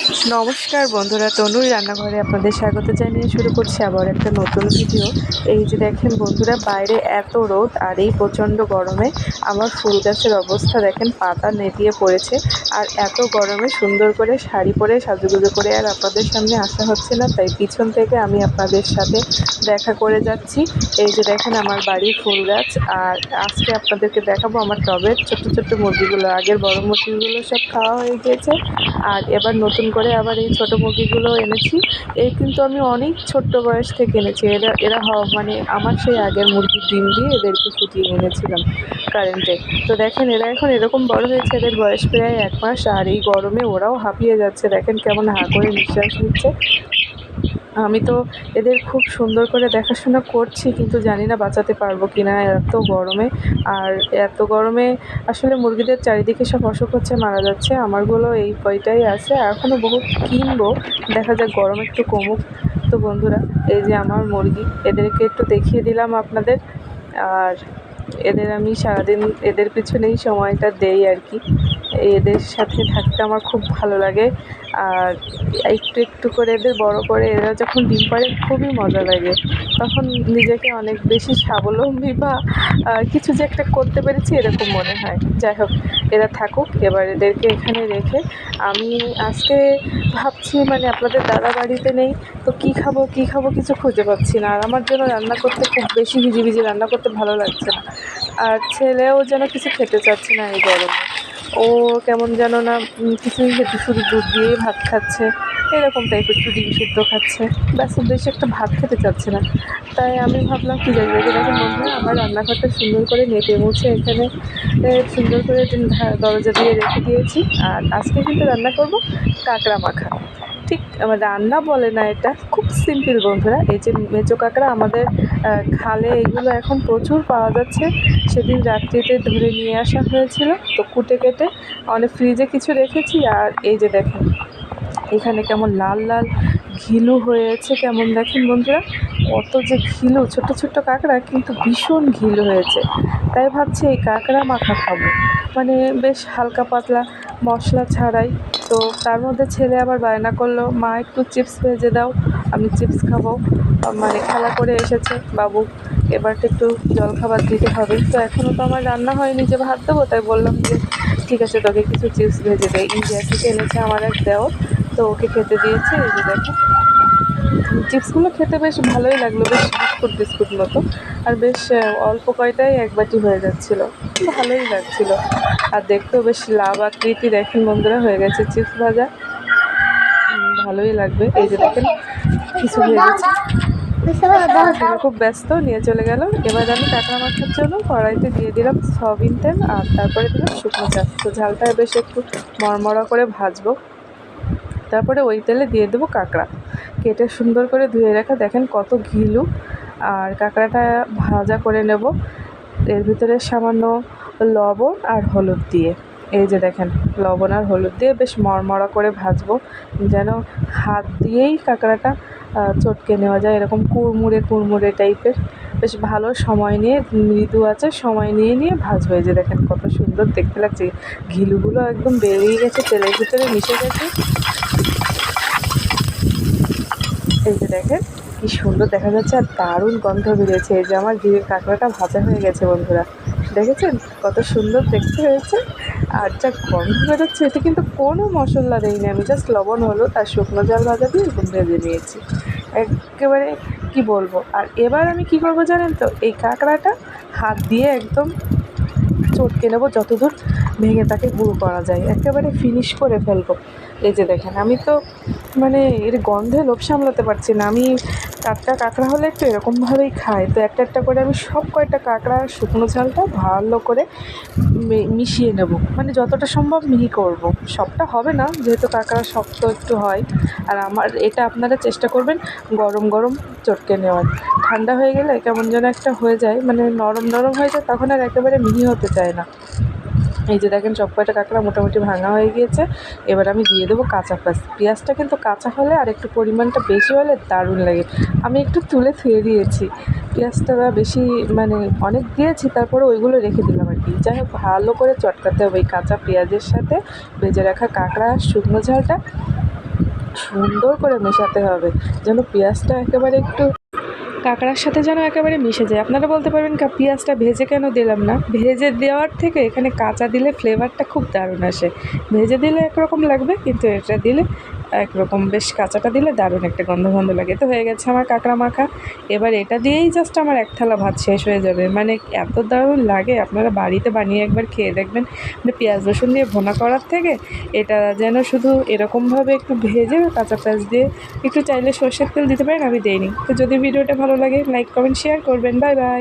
নমস্কার বন্ধুরা, তনুর রান্নাঘরে আপনাদের স্বাগত জানিয়ে শুরু করছি আবার একটা নতুন ভিডিও। এই যে দেখেন বন্ধুরা, বাইরে এত রোদ আর এই প্রচণ্ড গরমে আমার ফুল গাছের অবস্থা দেখেন, পাতা নেতিয়ে পড়েছে। আর এত গরমে সুন্দর করে শাড়ি পরে সাজুগুজু করে আর আপনাদের সামনে আসা হচ্ছে না, তাই পিছন থেকে আমি আপনাদের সাথে দেখা করে যাচ্ছি। এই যে দেখেন আমার বাড়ির ফুল গাছ, আর আজকে আপনাদেরকে দেখাবো আমার টবের ছোট্ট ছোট্ট মুরগিগুলো। আগের বড় মুরগিগুলো সব খাওয়া হয়ে গিয়েছে, আর এবার নতুন করে আবার এই ছোটো মুরগিগুলো এনেছি। এই কিন্তু আমি অনেক ছোট্ট বয়স থেকে এনেছি। এরা এরা মানে আমার সেই আগের মুরগির ডিম দিয়ে এদেরকে ফুটিয়ে এনেছিলাম কারেন্টে। তো দেখেন এরা এখন এরকম বড় হয়েছে, এদের বয়স প্রায় 1 মাস। আর এই গরমে ওরাও হাঁপিয়ে যাচ্ছে, দেখেন কেমন হাঁ করে নিঃশ্বাস নিচ্ছে। আমি তো এদের খুব সুন্দর করে দেখাশোনা করছি, কিন্তু জানি না বাঁচাতে পারবো কি না এত গরমে। আর এত গরমে আসলে মুরগিদের চারিদিকে সব অসুখ হচ্ছে, মারা যাচ্ছে। আমারগুলো এই কয়টাই আছে, এখনও বহুত কিনবো, দেখা যাক গরম একটু কমুক। তো বন্ধুরা, এই যে আমার মুরগি, এদেরকে একটু দেখিয়ে দিলাম আপনাদের। আর এদের আমি সারাদিন এদের পিছনেই সময়টা দেই আর কি। এদের সাথে থাকতে আমার খুব ভালো লাগে। আর একটু একটু করে এদের বড় করে এরা যখন ডিম পাড়ে খুবই মজা লাগে। তখন নিজেকে অনেক বেশি স্বাবলম্বী বা কিছু যে একটা করতে পেরেছি এরকম মনে হয়। যাই হোক, এরা থাকুক। এবার এদেরকে এখানে রেখে আমি আজকে ভাবছি, মানে আপনাদের দাদা বাড়িতে নেই, তো কী খাবো কিছু খুঁজে পাচ্ছি না। আর আমার জন্য রান্না করতে খুব বেশি ভিজি রান্না করতে ভালো লাগছে না। আর ছেলেও যেন কিছু খেতে চাচ্ছে না এই গরমে। ও কেমন যেন না কিছুই খেতে, শুধু দুধ দিয়েই ভাত খাচ্ছে, এরকম টাইপের, একটু ডিম সিদ্ধ খাচ্ছে, ব্যাস বেশি একটা ভাত খেতে চাচ্ছে না। তাই আমি ভাবলাম কি জানি, যে দেখেন বন্ধুরা, আমার রান্নাঘরটা সুন্দর করে নেপে মুছে এখানে সুন্দর করে দরজা দিয়ে রেখে দিয়েছি। আর আজকে কিন্তু রান্না করব কাঁকড়া মাখা। ঠিক আমার রান্না বলে না, এটা খুব সিম্পল বন্ধুরা। এই যে মেচো কাঁকড়া আমাদের খালে, এগুলো এখন প্রচুর পাওয়া যাচ্ছে। সেদিন রাত্রিতে ধরে নিয়ে আসা হয়েছিল, তো কুটে কেটে অনেক ফ্রিজে কিছু রেখেছি। আর এই যে দেখেন এখানে কেমন লাল লাল ঘিলু হয়েছে, কেমন দেখেন বন্ধুরা, কত যে ঘিলু। ছোট ছোট কাঁকড়া কিন্তু ভীষণ ঘিলু হয়েছে। তাই ভাবছি এই কাঁকড়া মাখা খাবো, মানে বেশ হালকা পাতলা, মশলা ছাড়াই। তো তার মধ্যে ছেলে আবার বায়না করলো, মা একটু চিপস ভেজে দাও, আমি চিপস খাবো। মানে খেলা করে এসেছে বাবু, এবারটা একটু জলখাবার দিতে হবে। তো এখনও তো আমার রান্না হয়নি যে ভাত দেবো, তাই বললাম যে ঠিক আছে, তোকে কিছু চিপস ভেজে দেয়। ইন্ডিয়া থেকে এনেছে আমার এক দেওর, তো ওকে খেতে দিয়েছে। এই যে দেখেন চিপসগুলো খেতে বেশ ভালোই লাগলো, বেশ বিস্কুট বিস্কুট মতো। আর বেশ অল্প কয়টাই এক বাটি হয়ে যাচ্ছিলো, ভালোই লাগছিলো। আর দেখতেও বেশ লাভ আকৃতি, দেখেন বন্ধুরা, হয়ে গেছে চিপস ভাজা, ভালোই লাগবে। এই যে দেখেন কিছু ভেজেছি, খুব ব্যস্ত নিয়ে চলে গেল। এবার আমি কাঁকড়া মাখার জন্য কড়াইতে দিয়ে দিলাম সয়াবিন তেল, আর তারপরে দিলাম শুকনো চাল। তো ঝালটা বেশ একটু মরমরা করে ভাজবো। তারপরে ওই তেলে দিয়ে দেবো কাঁকড়া, কেটে সুন্দর করে ধুয়ে রাখা, দেখেন কত ঘিলু। আর কাঁকড়াটা ভাজা করে নেব এর ভিতরে সামান্য লবণ আর হলুদ দিয়ে। এই যে দেখেন লবণ আর হলুদ দিয়ে বেশ মরমরা করে ভাজবো, যেন হাত দিয়েই কাঁকড়াটা চটকে নেওয়া যায়, এরকম কুড়মুড়ে টাইপের। বেশ ভালো সময় নিয়ে, মৃদু আছে সময় নিয়ে ভাজবো। এই যে দেখেন কত সুন্দর দেখতে লাগছে, ঘিলুগুলো একদম বেরিয়ে গেছে, তেলের ভিতরে মিশে গেছে। এই যে দেখেন কি সুন্দর দেখা যাচ্ছে, আর দারুণ গন্ধ বেরিয়েছে। এই যে আমার ঘিয়ের কাঁকড়াটা ভাজা হয়ে গেছে বন্ধুরা, দেখেছেন কত সুন্দর দেখতে হয়েছে। আর যা গন্ধ বেরোচ্ছে, এতে কিন্তু কোনো মশলা দেয়নি আমি, জাস্ট লবণ হলুদ আর শুকনো ঝাল ভাজা দিয়ে এরকম ভেজে নিয়েছি একেবারে, কি বলবো। আর এবার আমি কি করব জানেন তো, এই কাঁকড়াটা হাত দিয়ে একদম চটকে নেবো, যতদূর ভেঙে তাকে গুঁড়ো করা যায়, একেবারে ফিনিশ করে ফেলবো। এই যে দেখেন আমি তো মানে এর গন্ধে লোভ সামলাতে পারছি না। আমি টাটকা কাঁকড়া হলে একটু এরকমভাবেই খাই। তো একটা একটা করে আমি সব কয়টা কাঁকড়া শুকনো ঝালটা ভালো করে মিশিয়ে নেব, মানে যতটা সম্ভব মিহি করব। সবটা হবে না, যেহেতু কাঁকড়া শক্ত একটু হয়। আর আমার এটা আপনারা চেষ্টা করবেন গরম গরম চটকে নেওয়ার। ঠান্ডা হয়ে গেলে কেমন যেন একটা হয়ে যায়, মানে নরম নরম হয়ে যায়, তখন আর একেবারে মিহি হতে চায় না। এই যে দেখেন সব কয়টা কাঁকড়া মোটামুটি ভাঙা হয়ে গিয়েছে। এবার আমি দিয়ে দেবো কাঁচা পেঁয়াজ। পেঁয়াজটা কিন্তু কাঁচা হলে আর একটু পরিমাণটা বেশি হলে দারুণ লাগে। আমি একটু তুলে ধুয়ে দিয়েছি, পেঁয়াজটা বেশি মানে অনেক দিয়েছি, তারপরে ওইগুলো রেখে দিলাম আর কি। যাই হোক, ভালো করে চটকাতে হবে এই কাঁচা পেঁয়াজের সাথে ভেজে রাখা কাঁকড়া শুকনো ঝালটা, সুন্দর করে মেশাতে হবে যেন পেঁয়াজটা একেবারে একটু কাঁকড়ার সাথে যেন একেবারে মিশে যায়। আপনারা বলতে পারবেন পেঁয়াজটা ভেজে কেন দিলাম না? ভেজে দেওয়ার থেকে এখানে কাঁচা দিলে ফ্লেভারটা খুব দারুণ আসে। ভেজে দিলে একরকম লাগবে, কিন্তু এটা দিলে একরকম, বেশ কাঁচাটা দিলে দারুণ একটা গন্ধ গন্ধ লাগে। তো হয়ে গেছে আমার কাঁকড়া মাখা। এবার এটা দিয়েই জাস্ট আমার এক থালা ভাত শেষ হয়ে যাবে। মানে এত দারুণ লাগে, আপনারা বাড়িতে বানিয়ে একবার খেয়ে দেখবেন। মানে পেঁয়াজ রসুন দিয়ে ভুনা করার থেকে এটা যেন শুধু এরকমভাবে একটু ভেজে কাঁচা পেঁয়াজ দিয়ে একটু চাইলে সর্ষের তেল দিতে পারেন, আমি দেইনি। তো যদি ভিডিওটা ভালো লাগে লাইক কমেন্ট শেয়ার করবেন। Bye bye.